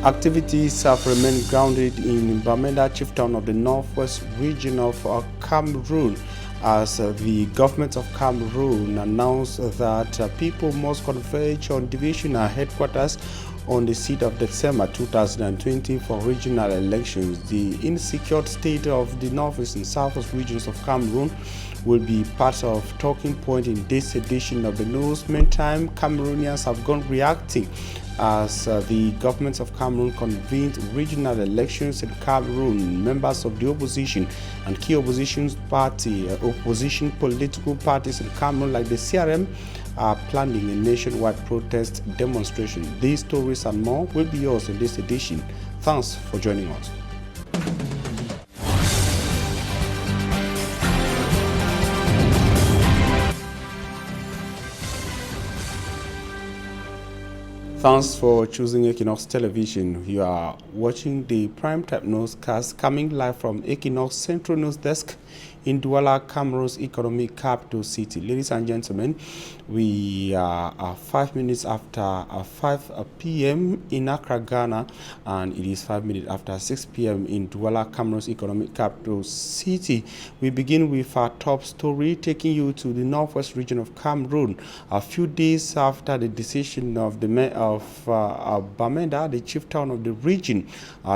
Activities have remained grounded in Bamenda, chieftain of the northwest region of Cameroon, as the government of Cameroon announced that people must converge on divisional headquarters on the 6th of December 2020 for regional elections. The insecure state of the northeast and southwest regions of Cameroon will be part of talking point in this edition of the news. Meantime, Cameroonians have gone reacting as the government of Cameroon convened regional elections in Cameroon. Members of the opposition and key opposition political parties in Cameroon like the CRM are planning a nationwide protest demonstration. These stories and more will be yours in this edition. Thanks for joining us. Thanks for choosing Equinoxe Television. You are watching the primetime newscast coming live from Equinoxe Central News Desk in Douala, Cameroon's economic capital city. Ladies and gentlemen, we are 5 minutes after 5 p.m. in Accra, Ghana, and it is 5 minutes after 6 p.m. in Douala, Cameroon's economic capital city. We begin with our top story, taking you to the northwest region of Cameroon. A few days after the decision of the mayor of Bamenda, the chief town of the region,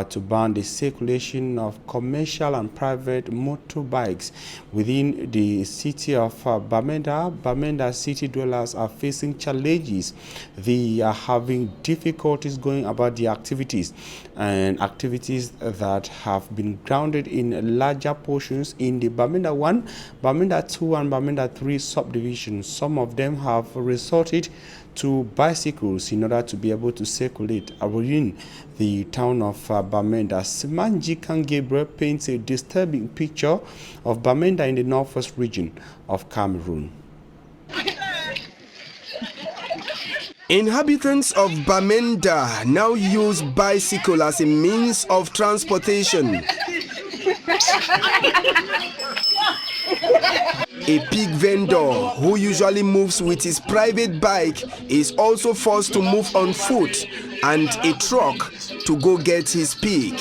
to ban the circulation of commercial and private motorbikes within the city of Bamenda city dwellers are facing challenges. They are having difficulties going about the activities that have been grounded in larger portions in the Bamenda 1, Bamenda 2, and Bamenda 3 subdivisions. Some of them have resorted to bicycles in order to be able to circulate within the town of Bamenda. Simanji Gabriel paints a disturbing picture of Bamenda in the northwest region of Cameroon. Inhabitants of Bamenda now use bicycle as a means of transportation. A pig vendor who usually moves with his private bike is also forced to move on foot and a truck to go get his pig.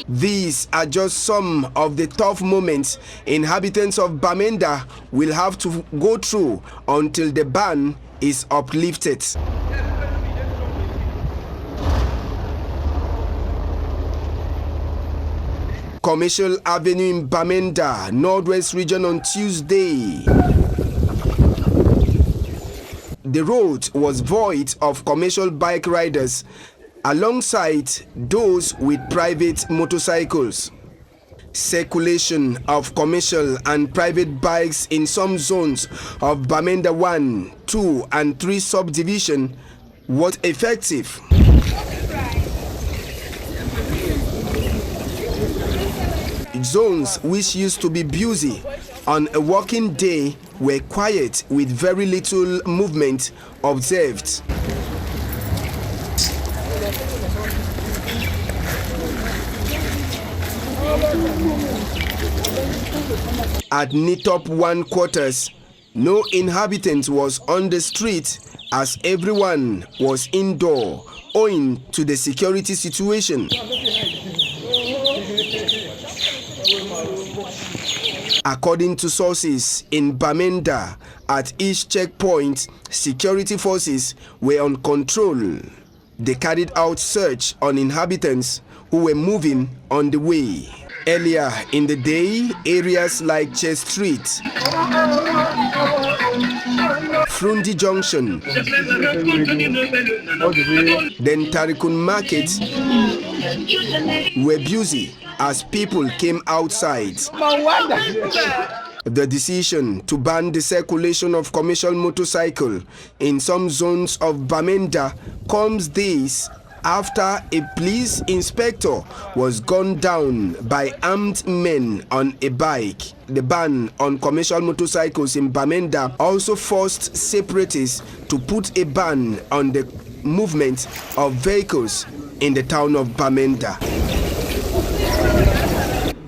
These are just some of the tough moments inhabitants of Bamenda will have to go through until the ban is uplifted. Commercial Avenue in Bamenda, Northwest Region on Tuesday. The road was void of commercial bike riders alongside those with private motorcycles. Circulation of commercial and private bikes in some zones of Bamenda 1, 2, and 3 subdivision was effective. Zones which used to be busy on a working day were quiet with very little movement observed. At Nitop 1 quarters, no inhabitant was on the street as everyone was indoor owing to the security situation. According to sources in Bamenda, at each checkpoint, security forces were on control. They carried out search on inhabitants who were moving on the way. Earlier in the day, areas like Chess Street, Frundi Junction, then Tarikun Market were busy as people came outside. The decision to ban the circulation of commercial motorcycle in some zones of Bamenda comes days after a police inspector was gunned down by armed men on a bike. The ban on commercial motorcycles in Bamenda also forced separatists to put a ban on the movement of vehicles in the town of Bamenda.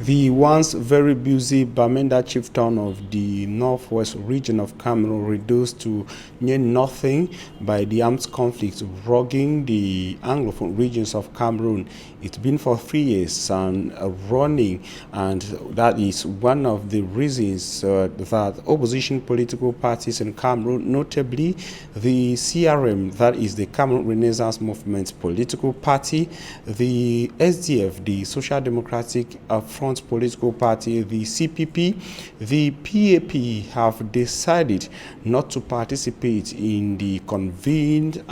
The once very busy Bamenda chieftain of the northwest region of Cameroon reduced to near nothing by the armed conflict rocking the Anglophone regions of Cameroon. It's been for 3 years and running, and that is one of the reasons that opposition political parties in Cameroon, notably the CRM, that is the Cameroon Renaissance Movement political party, the SDF, the Social Democratic Front political party, the CPP, the PAP have decided not to participate in the convened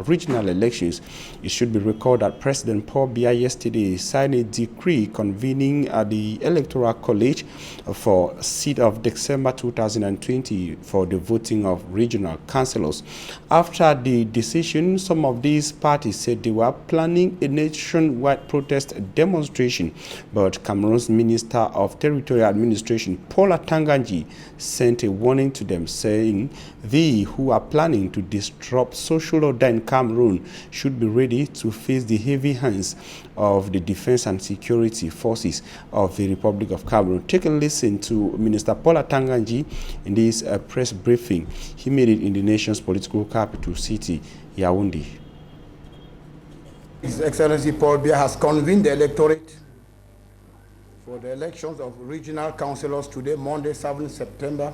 regional elections. It should be recalled that President Paul Biya yesterday signed a decree convening the Electoral College for seat of December 2020 for the voting of regional councillors. After the decision, some of these parties said they were planning a nationwide protest demonstration, but Cameroon's Minister of Territorial Administration, Paula Tanganji, sent a warning to them, saying they who are planning to disrupt social order in Cameroon should be ready to face the heavy hands of the defense and security forces of the Republic of Cameroon. Take a listen to Minister Paula Tanganji in this press briefing. He made it in the nation's political capital city, Yaoundé. His Excellency Paul Biya has convened the electorate for the elections of regional councillors today, Monday, 7 September,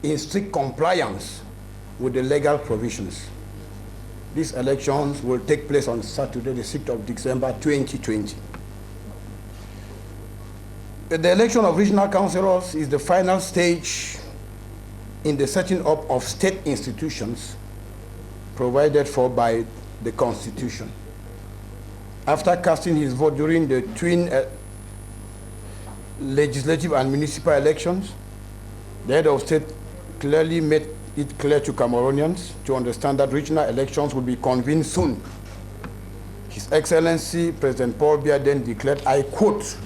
in strict compliance with the legal provisions. These elections will take place on Saturday, the 6th of December, 2020. The election of regional councillors is the final stage in the setting up of state institutions provided for by the Constitution. After casting his vote during the twin legislative and municipal elections, the head of state clearly made it clear to Cameroonians to understand that regional elections will be convened soon. His Excellency President Paul Biya then declared, I quote,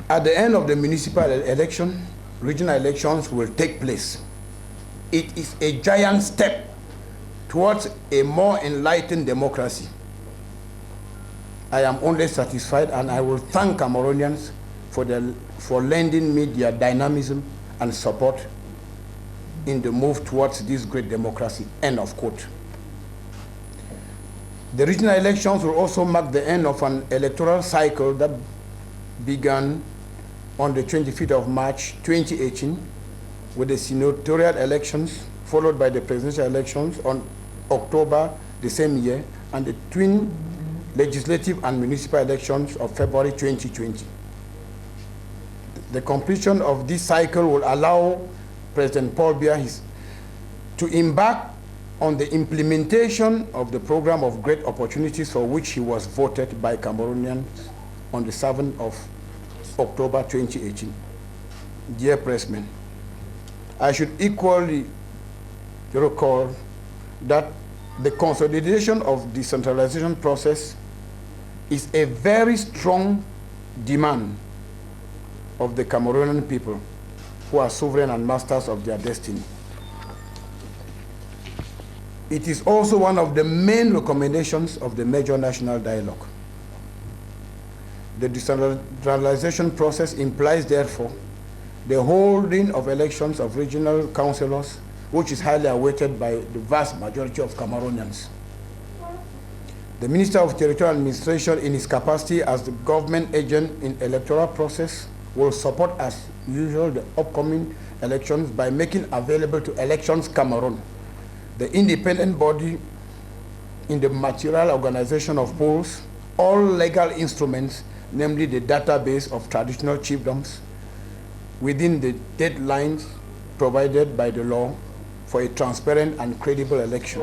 "At the end of the municipal election, regional elections will take place. It is a giant step towards a more enlightened democracy. I am only satisfied, and I will thank Cameroonians for lending me their dynamism and support in the move towards this great democracy." End of quote. The regional elections will also mark the end of an electoral cycle that began on the 25th of March 2018 with the senatorial elections, followed by the presidential elections on October the same year, and the twin legislative and municipal elections of February 2020. The completion of this cycle will allow President Paul Biya to embark on the implementation of the program of great opportunities for which he was voted by Cameroonians on the 7th of October 2018. Dear pressmen, I should equally recall that the consolidation of decentralization process is a very strong demand of the Cameroonian people, who are sovereign and masters of their destiny. It is also one of the main recommendations of the major national dialogue. The decentralization process implies, therefore, the holding of elections of regional councillors, which is highly awaited by the vast majority of Cameroonians. The Minister of Territorial Administration, in his capacity as the government agent in electoral process, will support as usual the upcoming elections by making available to Elections Cameroon, the independent body in the material organization of polls, all legal instruments, namely the database of traditional chiefdoms, within the deadlines provided by the law for a transparent and credible election.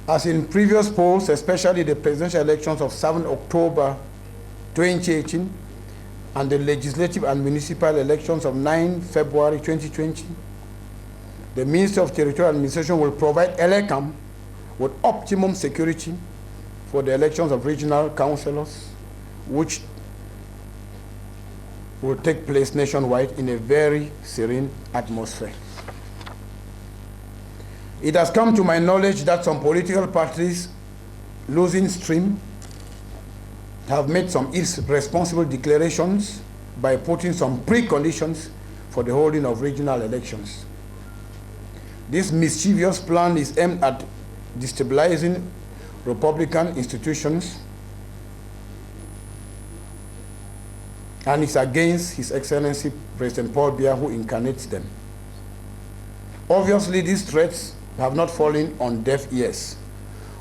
As in previous polls, especially the presidential elections of 7 October 2018 and the legislative and municipal elections of 9 February 2020, the Minister of Territorial Administration will provide ELECAM with optimum security for the elections of regional councillors, which will take place nationwide in a very serene atmosphere. It has come to my knowledge that some political parties losing stream have made some irresponsible declarations by putting some preconditions for the holding of regional elections. This mischievous plan is aimed at destabilizing Republican institutions and is against His Excellency President Paul Biya, who incarnates them. Obviously, these threats have not fallen on deaf ears.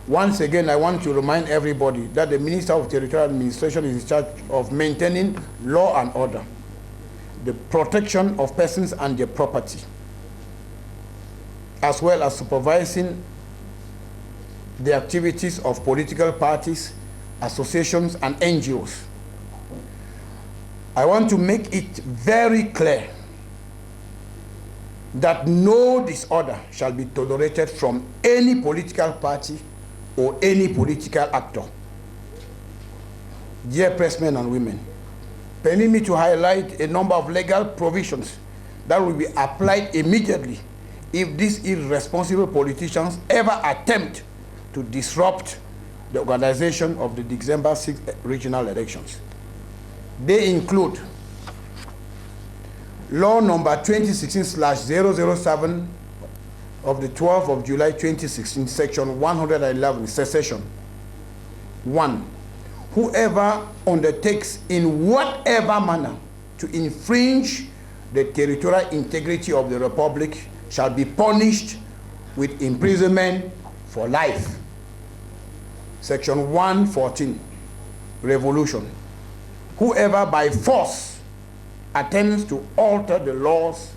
Once again, I want to remind everybody that the Minister of Territorial Administration is in charge of maintaining law and order, the protection of persons and their property, as well as supervising the activities of political parties, associations, and NGOs. I want to make it very clear that no disorder shall be tolerated from any political party or any political actor. Dear pressmen and women, permit me to highlight a number of legal provisions that will be applied immediately if these irresponsible politicians ever attempt to disrupt the organization of the December 6th regional elections. They include Law number 2016/007 of the 12th of July 2016, Section 111, secession. 1. Whoever undertakes in whatever manner to infringe the territorial integrity of the Republic shall be punished with imprisonment for life. Section 114, revolution. Whoever by force attempts to alter the laws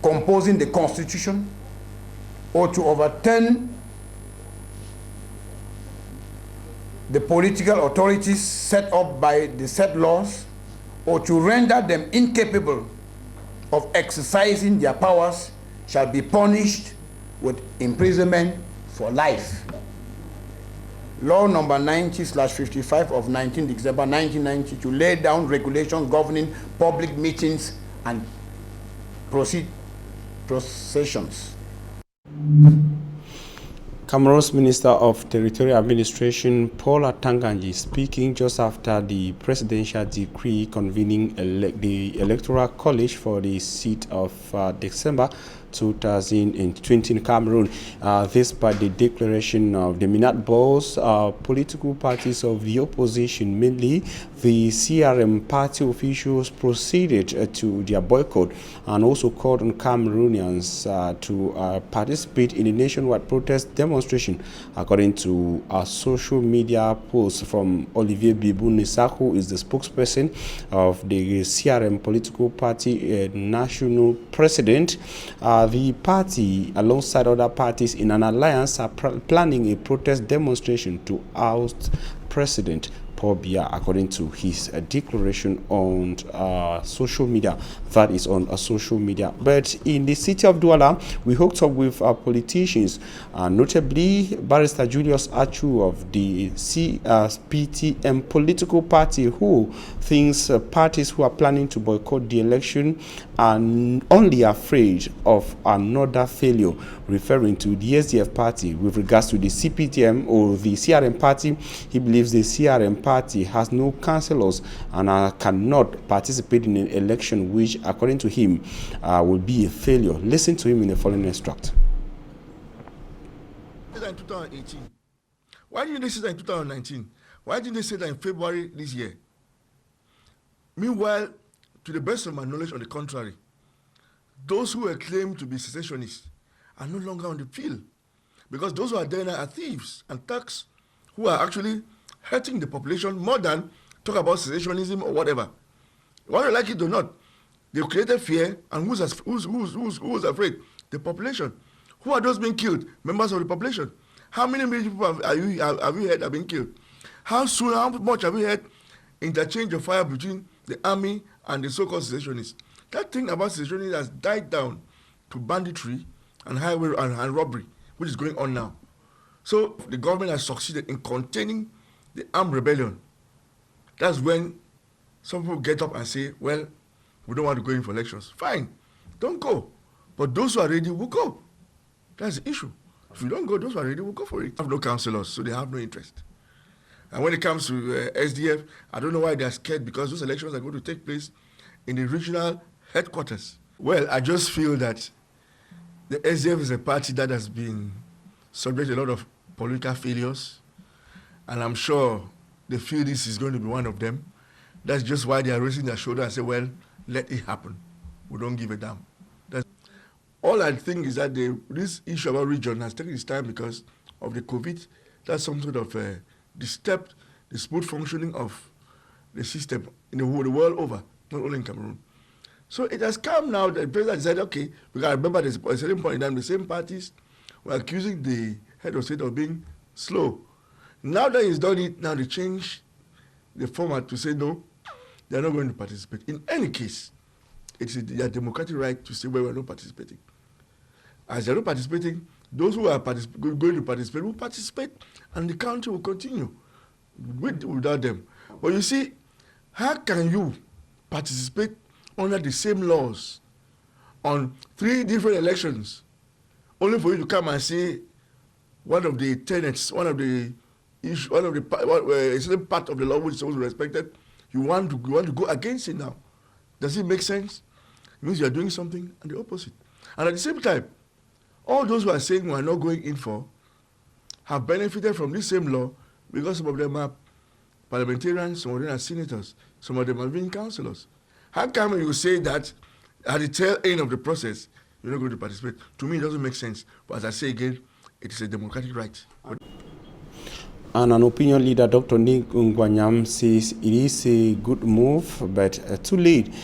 composing the Constitution or to overturn the political authorities set up by the said laws or to render them incapable of exercising their powers shall be punished with imprisonment for life. Law number 90/55 of 19 December 1990 to lay down regulations governing public meetings and processions. Cameroon's Minister of Territorial Administration, Paul Atanganji, speaking just after the presidential decree convening the Electoral College for the seat of December 2020 in Cameroon. This by the declaration of the Minat-Boss political parties of the opposition, mainly the CRM party officials, proceeded to their boycott and also called on Cameroonians to participate in a nationwide protest demonstration, according to a social media post from Olivier Bibou-Nissa, who is the spokesperson of the CRM political party national president. The party, alongside other parties in an alliance, are planning a protest demonstration to oust President Paul Biya, according to his declaration on social media. That is on social media. But in the city of Douala, we hooked up with politicians, notably Barrister Julius Achu of the CPTM political party, who thinks parties who are planning to boycott the election are only afraid of another failure, referring to the SDF party. With regards to the CPTM or the CRM party, he believes the CRM party has no councillors and cannot participate in an election which, according to him, will be a failure. Listen to him in the following extract. In 2018, why didn't they say that in 2019? Why didn't they say that in February this year? Meanwhile, to the best of my knowledge, on the contrary, those who were claimed to be secessionists are no longer on the field, because those who are there now are thieves and thugs who are actually hurting the population more than talk about secessionism or whatever. Whether you like it or not, they created fear, and who's afraid? The population. Who are those being killed? Members of the population. How many people have you heard have been killed? How much have you heard interchange of fire between the army and the so-called secessionists? That thing about secessionists has died down to banditry and highway and robbery, which is going on now. So the government has succeeded in containing the armed rebellion. That's when some people get up and say, well, we don't want to go in for elections. Fine, don't go. But those who are ready will go. That's the issue. If you don't go, those who are ready will go for it. They have no councillors, so they have no interest. And when it comes to SDF, I don't know why they're scared, because those elections are going to take place in the regional headquarters. Well, I just feel that the SDF is a party that has been subject to a lot of political failures, and I'm sure they feel this is going to be one of them. That's just why they are raising their shoulder and say, well, let it happen. We don't give a damn. All I think is that this issue about region has taken its time because of the COVID. That's some sort of disturbed the smooth functioning of the system in the world over, not only in Cameroon. So it has come now that the president said, okay, we got to remember there's a certain point in time, the same parties were accusing the head of state of being slow. Now that he's done it, now they change the format to say no, they're not going to participate. In any case, it's their democratic right to say, well, we're not participating. As they're not participating, those who are going to participate will participate, and the country will continue without them. But you see, how can you participate under the same laws on 3 different elections, only for you to come and say one of the tenets, a certain part of the law which is supposed to be respected, you want to go against it now? Does it make sense? It means you are doing something and the opposite. And at the same time, all those who are saying we are not going in for have benefited from this same law, because some of them are parliamentarians, some of them are senators, some of them are being councillors. How come you say that at the tail end of the process, you're not going to participate? To me, it doesn't make sense. But as I say again, it is a democratic right. And an opinion leader, Dr. Nick Ngwanyam, says it is a good move, but too late.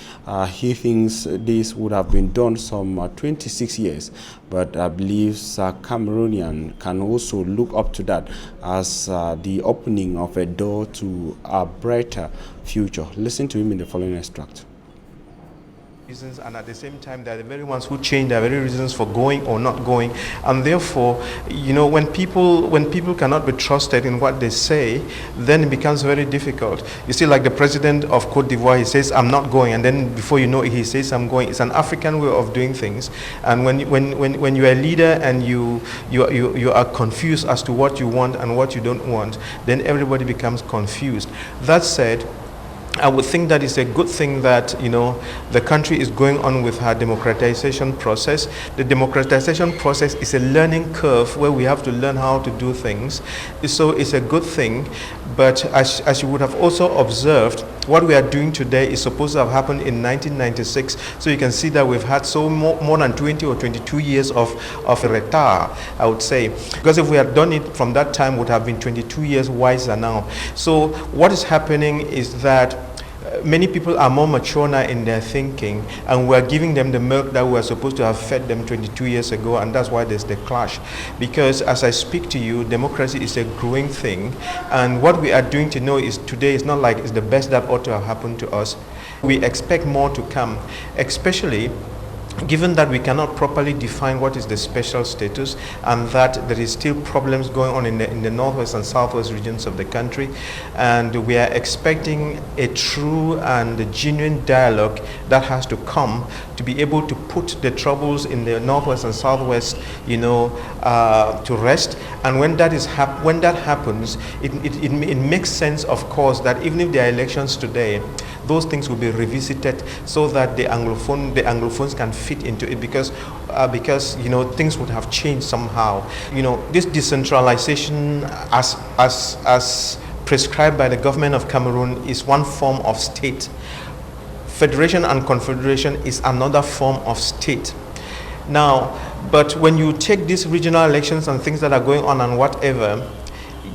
He thinks this would have been done some 26 years, but believes Cameroonian can also look up to that as the opening of a door to a brighter future. Listen to him in the following extract. And at the same time, they're the very ones who change their very reasons for going or not going, and therefore, you know, when people cannot be trusted in what they say, then it becomes very difficult. You see, like the president of Cote d'Ivoire, he says I'm not going, and then before you know it, he says I'm going. It's an African way of doing things, and when you are a leader and you are confused as to what you want and what you don't want, then everybody becomes confused. That said, I would think that it's a good thing that, you know, the country is going on with her democratization process. The democratization process is a learning curve where we have to learn how to do things. So it's a good thing. But as you would have also observed, what we are doing today is supposed to have happened in 1996. So you can see that we've had more than 20 or 22 years of retard, I would say. Because if we had done it from that time, it would have been 22 years wiser now. So what is happening is that many people are more mature now in their thinking, and we're giving them the milk that we were supposed to have fed them 22 years ago, and that's why there's the clash. Because as I speak to you, democracy is a growing thing, and what we are doing today is not like it's the best that ought to have happened to us. We expect more to come, especially given that we cannot properly define what is the special status, and that there is still problems going on in the northwest and southwest regions of the country, and we are expecting a true and genuine dialogue that has to come to be able to put the troubles in the northwest and southwest, you know, to rest. And when that happens, it makes sense, of course, that even if there are elections today, those things will be revisited so that the Anglophones can fit into it, because you know, things would have changed somehow. You know, this decentralization as prescribed by the government of Cameroon is one form of state. Federation and confederation is another form of state. Now, but when you take these regional elections and things that are going on and whatever,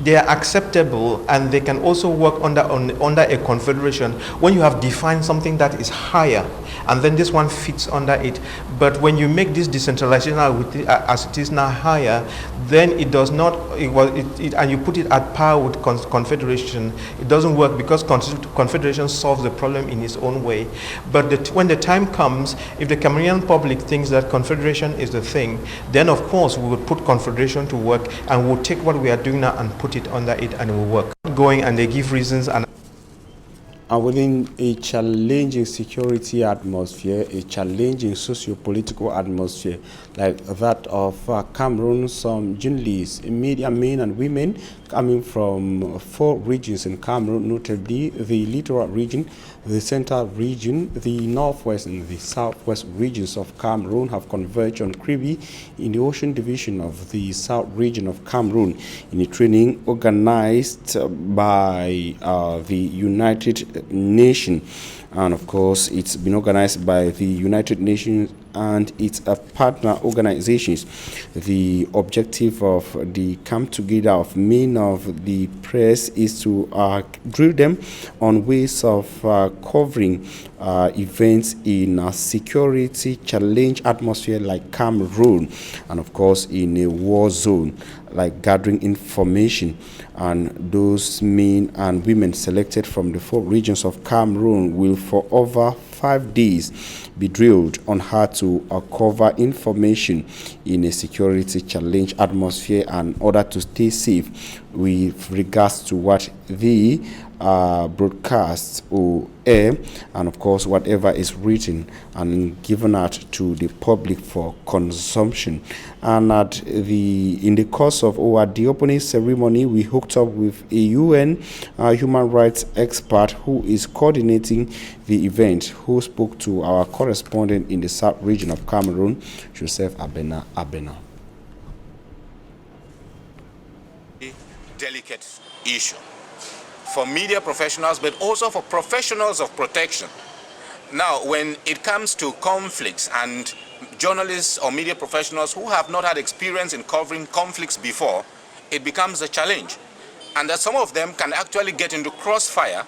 they are acceptable, and they can also work under a confederation when you have defined something that is higher, and then this one fits under it. But when you make this decentralization as it is now higher, then it does not, and you put it at par with confederation, it doesn't work, because confederation solves the problem in its own way. But when the time comes, if the Cameroonian public thinks that confederation is the thing, then of course we would put confederation to work, and we'll take what we are doing now and put it under it, and it will work. Going, and they give reasons. And And within a challenging security atmosphere, a challenging socio-political atmosphere like that of Cameroon, some journalists, media men and women coming from 4 regions in Cameroon, notably the littoral region, the central region, the northwest and the southwest regions of Cameroon have converged on Kribi in the ocean division of the south region of Cameroon in a training organized by the United Nations. And of course, it's been organized by the United Nations and its partner organizations. The objective of the come together of men of the press is to drill them on ways of covering events in a security challenge atmosphere like Cameroon, and of course in a war zone, like gathering information. And those men and women selected from the 4 regions of Cameroon will for over 5 days be drilled on how to cover information in a security challenge atmosphere in order to stay safe with regards to what the broadcast or air, and of course whatever is written and given out to the public for consumption. And in the course of the opening ceremony, we hooked up with a UN human rights expert who is coordinating the event, who spoke to our correspondent in the south region of Cameroon, Joseph Abena. Delicate issue for media professionals, but also for professionals of protection. Now, when it comes to conflicts and journalists or media professionals who have not had experience in covering conflicts before, it becomes a challenge. And that some of them can actually get into crossfire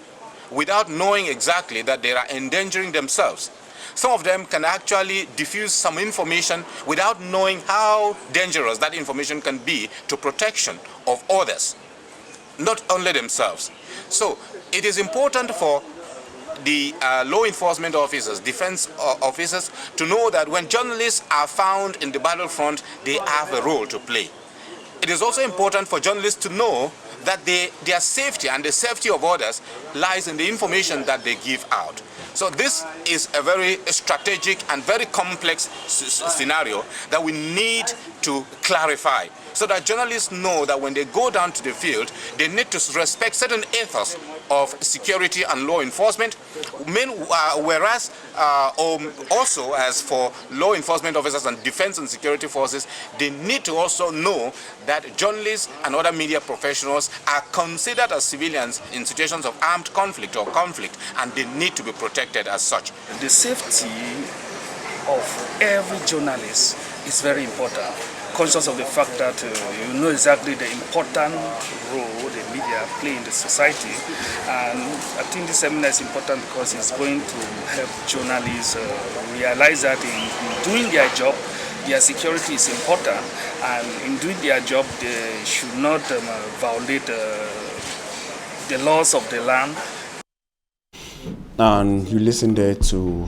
without knowing exactly that they are endangering themselves. Some of them can actually diffuse some information without knowing how dangerous that information can be to protection of others, not only themselves. So it is important for the law enforcement officers, defense officers, to know that when journalists are found in the battlefront, they have a role to play. It is also important for journalists to know that their safety and the safety of others lies in the information that they give out. So this is a very strategic and very complex scenario that we need to clarify, so that journalists know that when they go down to the field, they need to respect certain ethos of security and law enforcement, whereas also as for law enforcement officers and defense and security forces, they need to also know that journalists and other media professionals are considered as civilians in situations of armed conflict or conflict, and they need to be protected as such. The safety of every journalist is very important. Conscious of the fact that you know exactly the important role the media play in the society, and I think this seminar is important because it's going to help journalists realize that in doing their job, their security is important, and in doing their job they should not violate the laws of the land. And you listen there to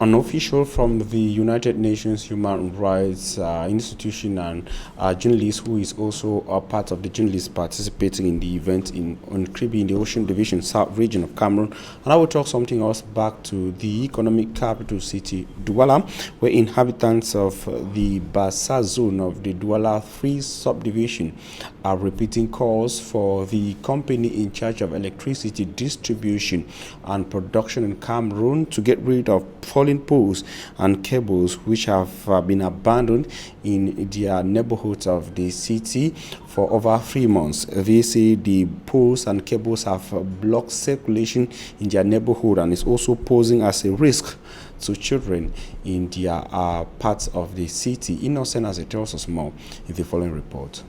an official from the United Nations Human Rights Institution and a journalist who is also a part of the journalists participating in the event on Kribi in the Ocean Division, South region of Cameroon. And I will talk something else back to the economic capital city, Douala, where inhabitants of the Bassa zone of the Douala 3 subdivision are repeating calls for the company in charge of electricity distribution and production in Cameroon to get rid of falling poles and cables which have been abandoned in their neighborhoods of the city for over 3 months. They say the poles and cables have blocked circulation in their neighborhood and is also posing as a risk to children in their parts of the city. Innocent as it tells us more in the following report.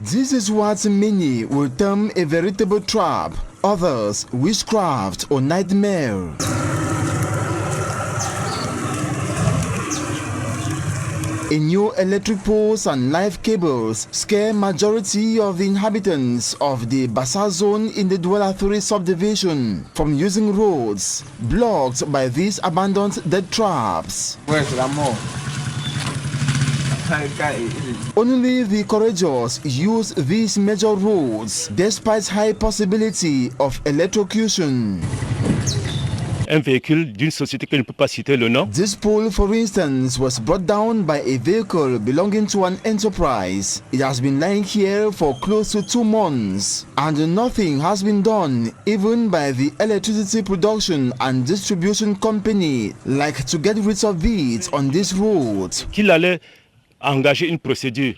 This is what many will term a veritable trap, others witchcraft or nightmare. A new electric poles and live cables scare majority of the inhabitants of the Bassa zone in the Douala 3 subdivision from using roads blocked by these abandoned dead traps. Where's Ramo? Only the courageous use these major roads despite high possibility of electrocution. Un véhicule d'une société que je ne peux pas citer le nom. This pole, for instance, was brought down by a vehicle belonging to an enterprise. It has been lying here for close to 2 months, and nothing has been done, even by the electricity production and distribution company, like to get rid of it on this road. Qu'il allait engager une procédure.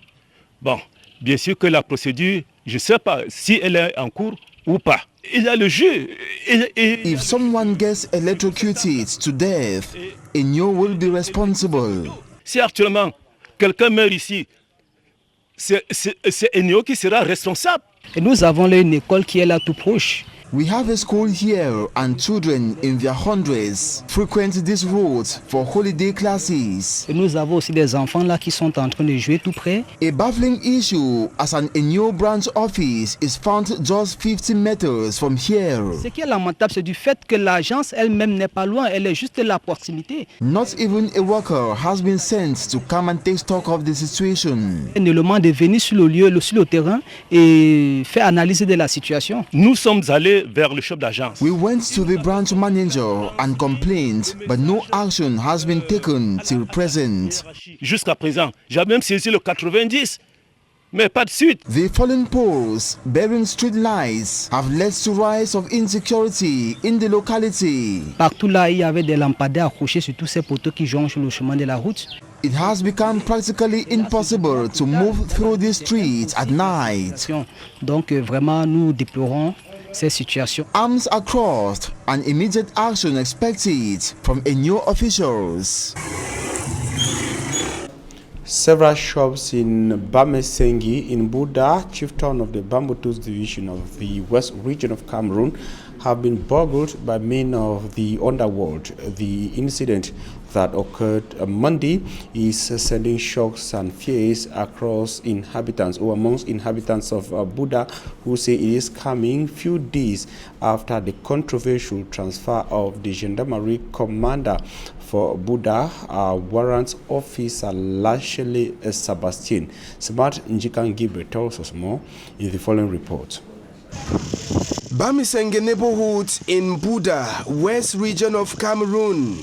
Bon, bien sûr que la procédure, je ne sais pas si elle est en cours ou pas. Il y a le jeu. If someone gets electrocuted to death, Enyo will be responsible. Si actuellement quelqu'un meurt ici, c'est Enyo qui sera responsable. Et nous avons là une école qui est là tout proche. We have a school here, and children in their hundreds frequent this road for holiday classes. Et nous avons aussi des enfants là qui sont en train de jouer tout près. A baffling issue as an Enyo branch office is found just 50 meters from here. Ce qui est lamentable, c'est du fait que l'agence elle-même n'est pas loin, elle est juste à la proximité. Not even a worker has been sent to come and take stock of the situation. Un élément de venir sur le lieu, sur le terrain et faire analyse de la situation. Nous sommes allés vers le chef d'agence. We went to the branch manager and complained, but no action has been taken till present. Jusqu'à présent, j'ai même saisi le 90, mais pas de suite. The fallen poles bearing street lights have led to rise of insecurity in the locality. Partout là, il y avait des lampadaires accrochés sur tous ces poteaux qui jonchent le chemin de la route. It has become practically impossible to move through the streets at night. Donc vraiment, nous déplorons ces situations. Arms are crossed and immediate action expected from Enyo officials. Several shops in Bamesengi in Buda, chieftain of the Bambutus division of the West region of Cameroon, have been burgled by men of the underworld. The incident that occurred Monday is sending shocks and fears across inhabitants or amongst inhabitants of Buda, who say it is coming few days after the controversial transfer of the gendarmerie commander for Buda, warrant officer Lashele Sebastian. Smart Njikan Gibre tells us more in the following report. Bamisenge neighborhood in Buda, West region of Cameroon.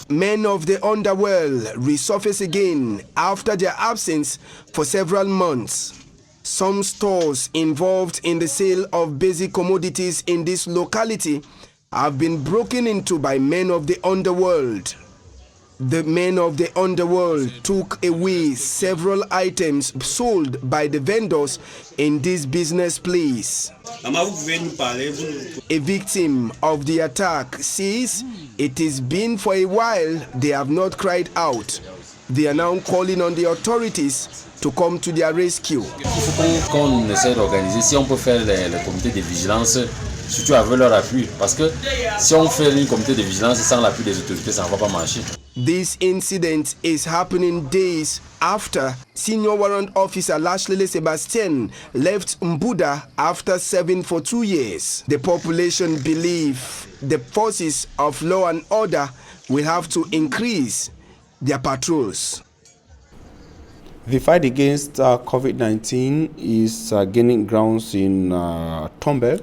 Men of the underworld resurface again after their absence for several months. Some stores involved in the sale of basic commodities in this locality have been broken into by men of the underworld. The men of the underworld took away several items sold by the vendors in this business place. A victim of the attack says it has been for a while they have not cried out. They are now calling on the authorities to come to their rescue. Qu'on essaie d'organiser, si on peut faire le comité de vigilance, surtout avec leur appui, parce que si on fait une comité de vigilance sans l'appui des autorités, ça ne va pas marcher. This incident is happening days after Senior Warrant Officer Lashele Sebastian left Mbuda after serving for 2 years. The population believe the forces of law and order will have to increase their patrols. The fight against COVID-19 is gaining grounds in Tombe,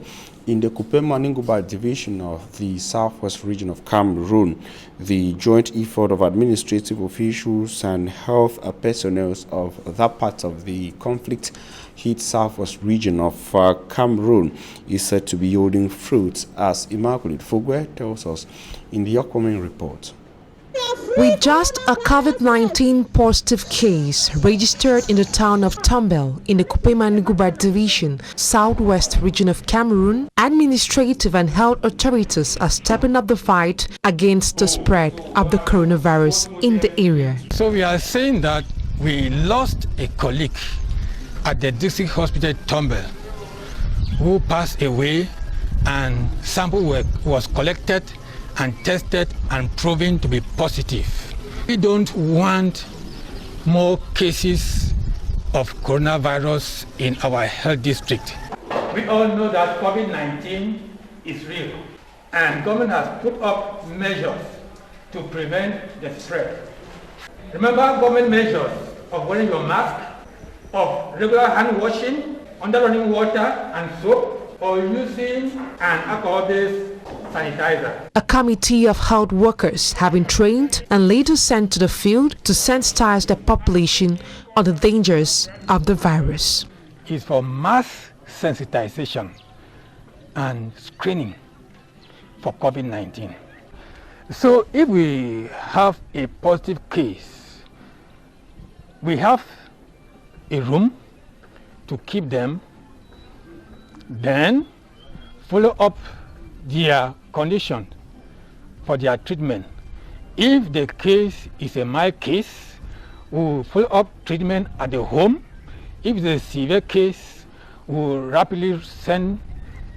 in the Coupe-Maninguba division of the Southwest region of Cameroon. The joint effort of administrative officials and health personnel of that part of the conflict-hit Southwest region of Cameroon is said to be yielding fruits, as Immaculate Fogwe tells us in the upcoming report. With just a COVID-19 positive case registered in the town of Tumbel in the Coupe-Maninguba division, southwest region of Cameroon, administrative and health authorities are stepping up the fight against the spread of the coronavirus in the area. So we are saying that we lost a colleague at the district hospital Tumbel who passed away, and sample was collected and tested and proven to be positive. We don't want more cases of coronavirus in our health district. We all know that COVID-19 is real, and government has put up measures to prevent the spread. Remember government measures of wearing your mask, of regular hand washing under running water and soap, or using an alcohol-based sanitizer. A committee of health workers have been trained and later sent to the field to sensitize the population on the dangers of the virus. It's for mass sensitization and screening for COVID-19. So if we have a positive case, we have a room to keep them, then follow up their condition for their treatment. If the case is a mild case, we will follow up treatment at the home. If it's a severe case, we will rapidly send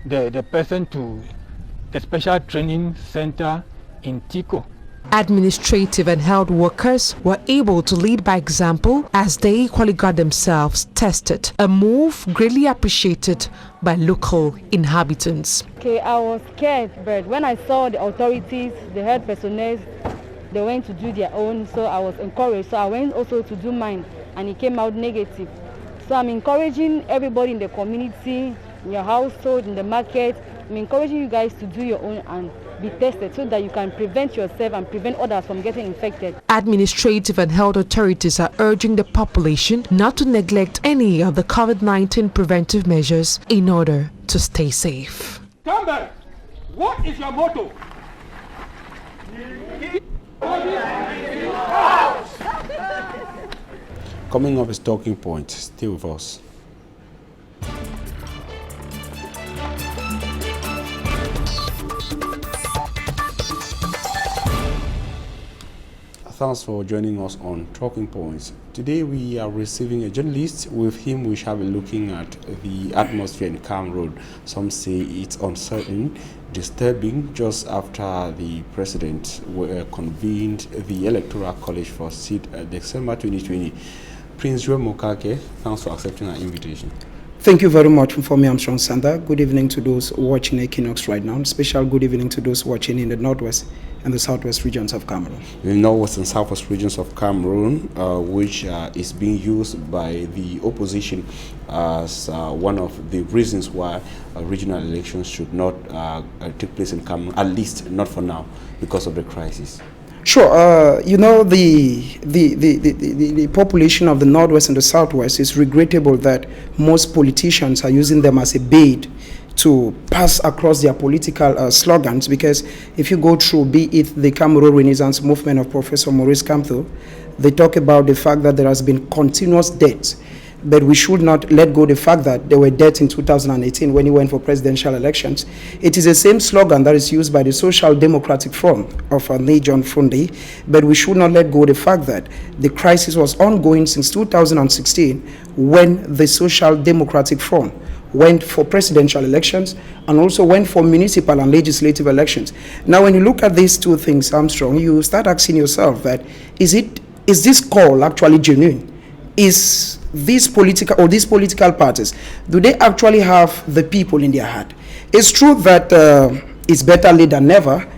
the person to the special training center in Tico. Administrative and health workers were able to lead by example as they equally got themselves tested, a move greatly appreciated by local inhabitants. Okay, I was scared, but when I saw the authorities, the health personnel, they went to do their own, so I was encouraged. So I went also to do mine, and it came out negative. So I'm encouraging everybody in the community, in your household, in the market, I'm encouraging you guys to do your own and be tested so that you can prevent yourself and prevent others from getting infected. Administrative and health authorities are urging the population not to neglect any of the COVID-19 preventive measures in order to stay safe. Campbell, what is your motto? Coming up is Talking Point. Stay with us. Thanks for joining us on Talking Points. Today we are receiving a journalist. With him we shall be looking at the atmosphere in Cameroon. Some say it's uncertain, disturbing, just after the president convened the Electoral College for December 2020. Prince Joel Mokake, thanks for accepting our invitation. Thank you very much for me, Armstrong Sander. Good evening to those watching Equinoxe right now. Special good evening to those watching in the northwest and the southwest regions of Cameroon. The northwest and southwest regions of Cameroon, which is being used by the opposition as one of the reasons why regional elections should not take place in Cameroon, at least not for now, because of the crisis. Sure. You know, the population of the northwest and the southwest is regrettable that most politicians are using them as a bait to pass across their political slogans, because if you go through, be it the Cameroon Renaissance movement of Professor Maurice Kamto, they talk about the fact that there has been continuous deaths, but we should not let go the fact that there were deaths in 2018 when he went for presidential elections. It is the same slogan that is used by the Social Democratic Front of John Fundi, but we should not let go the fact that the crisis was ongoing since 2016 when the Social Democratic Front went for presidential elections and also went for municipal and legislative elections. Now, when you look at these two things, Armstrong, you start asking yourself that is this call actually genuine? Is these political parties, do they actually have the people in their heart? It's true that it's better late than never,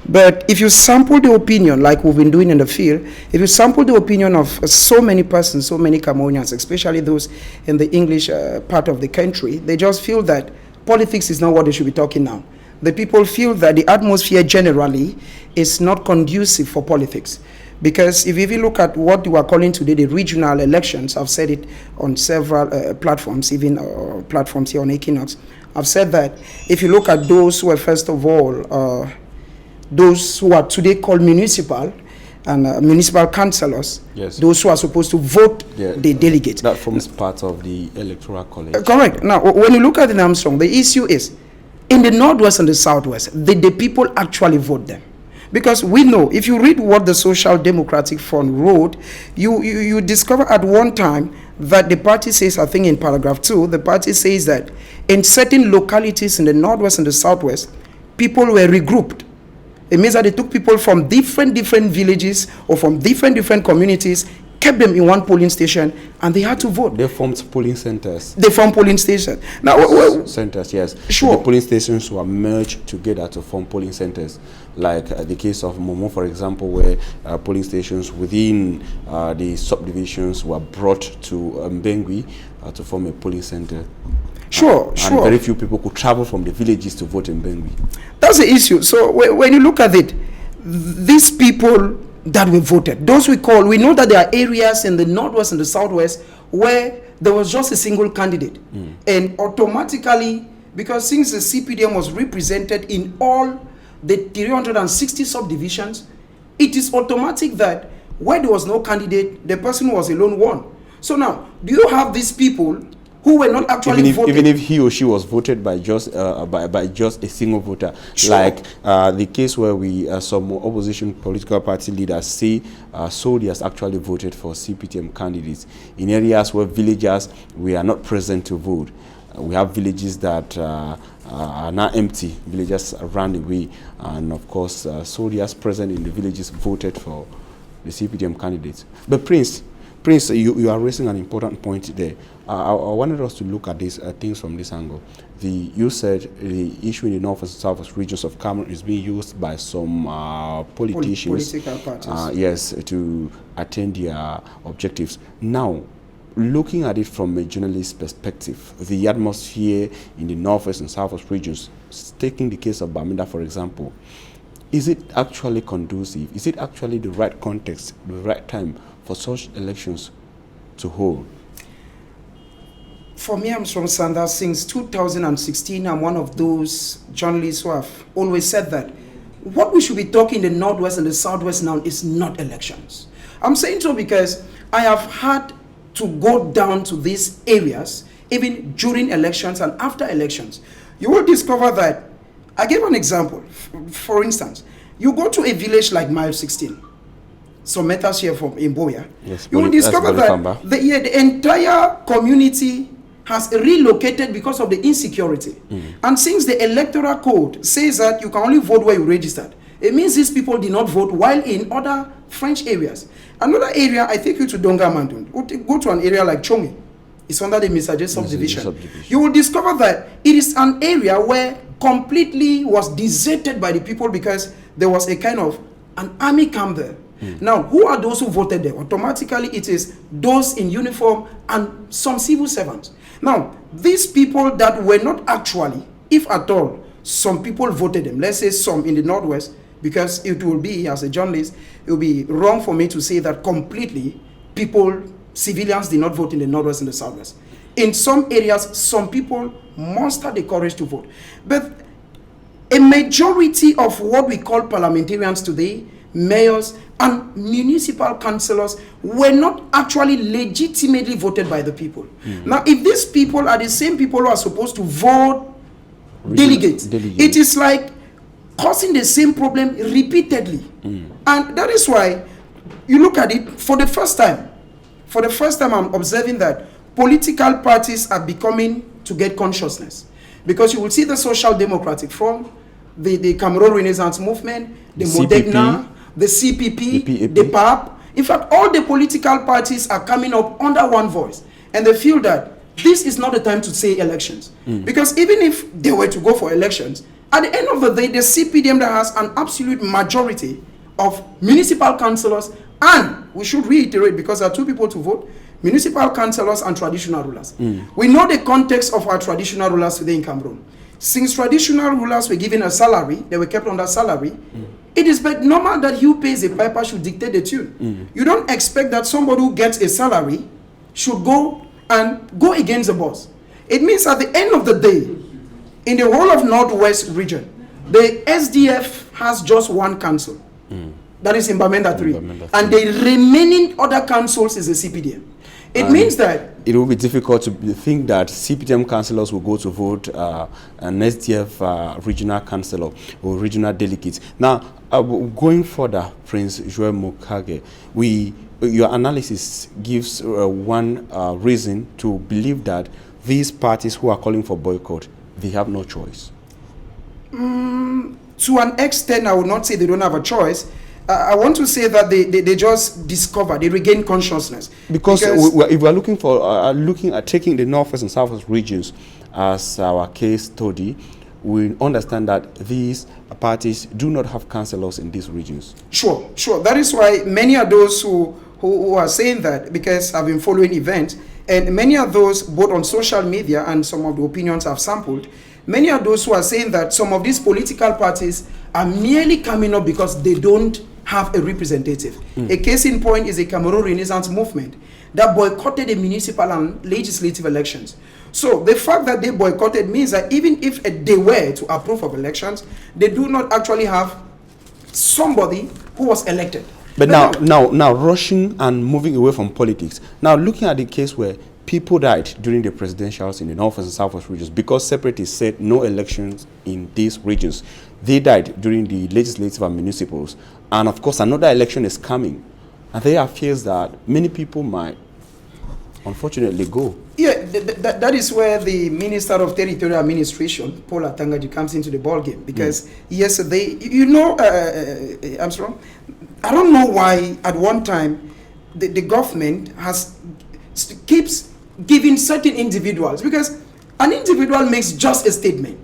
but if you sample the opinion, like we've been doing in the field, if you sample the opinion of so many persons, so many Cameroonians, especially those in the English part of the country, they just feel that politics is not what they should be talking now. The people feel that the atmosphere generally is not conducive for politics. Because if you even look at what you are calling today the regional elections, I've said it on several platforms, even platforms here on Equinoxe, I've said that if you look at those who are, first of all, those who are today called municipal and municipal councillors, yes, those who are supposed to vote the delegates. That forms part of the Electoral College. Correct. Now, when you look at it, Armstrong, the issue is, in the northwest and the southwest, the people actually vote them. Because we know, if you read what the Social Democratic Front wrote, you discover at one time that the party says, I think in paragraph 2, the party says that in certain localities in the northwest and the southwest, people were regrouped. It means that they took people from different villages or from different communities kept them in one polling station, and they had to vote. They formed polling centers. They formed polling stations. Now, centers, yes. Sure. The polling stations were merged together to form polling centers, like the case of Momo, for example, where polling stations within the subdivisions were brought to Mbengui to form a polling center. Sure. And very few people could travel from the villages to vote in Mbengui. That's the issue. So when you look at it, these people that we voted, those we know that there are areas in the northwest and the southwest where there was just a single candidate. And automatically, because since the CPDM was represented in all the 360 subdivisions, it is automatic that where there was no candidate, the person who was alone won. So now, do you have these people who were not actually voted? Even if he or she was voted by just a single voter, sure. Like the case where some opposition political party leaders say soldiers actually voted for CPTM candidates in areas where villagers were not present to vote. We have villages that are now empty. Villagers ran away, and of course, soldiers present in the villages voted for the CPTM candidates. But Prince, you are raising an important point there. I wanted us to look at these things from this angle. You said the issue in the north and south regions of Cameroon is being used by some politicians, political parties, yes, to attain their objectives. Now, looking at it from a journalist perspective, the atmosphere in the northwest and southwest regions, taking the case of Bamenda, for example, is it actually conducive? Is it actually the right context, the right time for such elections to hold? For me, I'm from Sanders. Since 2016, I'm one of those journalists who have always said that what we should be talking in the northwest and the southwest now is not elections. I'm saying so because I have had to go down to these areas even during elections and after elections. You will discover that, I gave an example. For instance, you go to a village like Mile 16, some meters here from Imboya, yes, you will discover that the entire community has relocated because of the insecurity. And since the electoral code says that you can only vote where you registered, it means these people did not vote while in other French areas. Another area, I take you to Donga Mandun. Go to an area like Chongi. It's under the Misaje subdivision. You will discover that it is an area where completely was deserted by the people because there was a kind of an army camp there. Now, who are those who voted there? Automatically, it is those in uniform and some civil servants. Now, these people that were not actually, if at all, some people voted them. Let's say some in the northwest, because it will be, as a journalist, it will be wrong for me to say that completely civilians did not vote in the northwest and the southwest. In some areas, some people mustered the courage to vote. But a majority of what we call parliamentarians today, mayors and municipal councillors, were not actually legitimately voted by the people. Now, if these people are the same people who are supposed to vote delegates, it is like causing the same problem repeatedly. And that is why you look at it for the first time. For the first time, I'm observing that political parties are becoming to get consciousness. Because you will see the Social Democratic Front, the Cameroon Renaissance Movement, the Modegna, the CPP, the PAP. In fact, all the political parties are coming up under one voice. And they feel that this is not the time to say elections. Because even if they were to go for elections, at the end of the day, the CPDM that has an absolute majority of municipal councillors, and we should reiterate, because there are two people to vote, municipal councillors and traditional rulers. We know the context of our traditional rulers today in Cameroon. Since traditional rulers were given a salary, they were kept on that salary, it is but normal that who pays a piper should dictate the tune. You don't expect that somebody who gets a salary should go against the boss. It means at the end of the day, in the whole of Northwest region, the SDF has just one council. That is in Bamenda 3. And the remaining other councils is the CPDM. It means that it will be difficult to think that CPDM councillors will go to vote an SDF regional councillor or regional delegates. Now, going further, Prince Joel Mokage, your analysis gives one reason to believe that these parties who are calling for boycott, they have no choice. To an extent, I would not say they don't have a choice, I want to say that they just discover, they regain consciousness. Because if we are looking for looking at taking the northwest and southwest regions as our case study, we understand that these parties do not have councillors in these regions. Sure. That is why many are those who are saying that, because I've been following events, and many of those, both on social media and some of the opinions I've sampled, many are those who are saying that some of these political parties are merely coming up because they don't have a representative. A case in point is the Cameroon Renaissance movement that boycotted the municipal and legislative elections. So the fact that they boycotted means that even if they were to approve of elections, they do not actually have somebody who was elected. But now rushing and moving away from politics. Now looking at the case where people died during the presidentials in the northwest and southwest regions because separatists said no elections in these regions. They died during the legislative and municipals. And of course another election is coming. And there are fears that many people might unfortunately go. Yeah, that is where the Minister of Territorial Administration, Paul Atangaji, comes into the ballgame. Because yesterday, you know, Armstrong, I don't know why at one time the government keeps giving certain individuals, because an individual makes just a statement.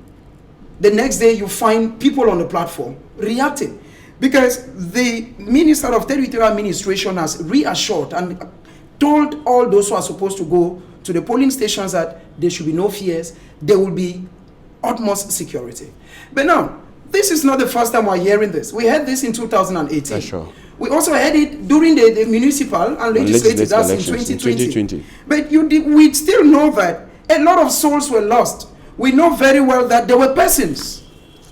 The next day you find people on the platform reacting. Because the Minister of Territorial Administration has reassured and told all those who are supposed to go to the polling stations that there should be no fears, there will be utmost security. But now, this is not the first time we're hearing this. We had this in 2018. Sure. We also had it during the municipal and legislative, that's in 2020. But we still know that a lot of souls were lost. We know very well that there were persons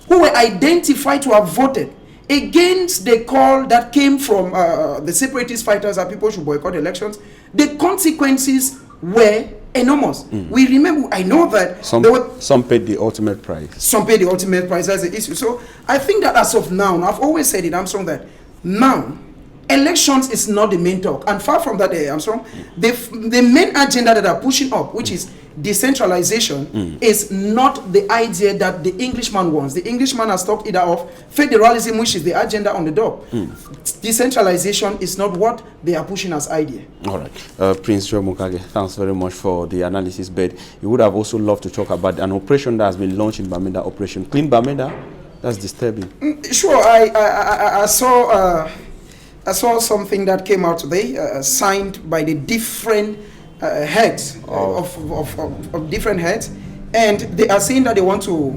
who were identified to have voted against the call that came from the separatist fighters that people should boycott elections. The consequences were enormous. We remember, I know that some paid the ultimate price. Some paid the ultimate price, as the issue. So I think that as of now, I've always said it, Armstrong, that now elections is not the main talk. And far from that, Armstrong, the main agenda that are pushing up, which is decentralization, is not the idea that the Englishman wants. The Englishman has talked either of federalism, which is the agenda on the door. Decentralization is not what they are pushing as idea. All right. Prince Joe Mukage, thanks very much for the analysis. But you would have also loved to talk about an operation that has been launched in Bamenda, Operation Clean Bamenda. That's disturbing. Sure. I saw something that came out today, signed by the different heads of different heads, and they are saying that they want to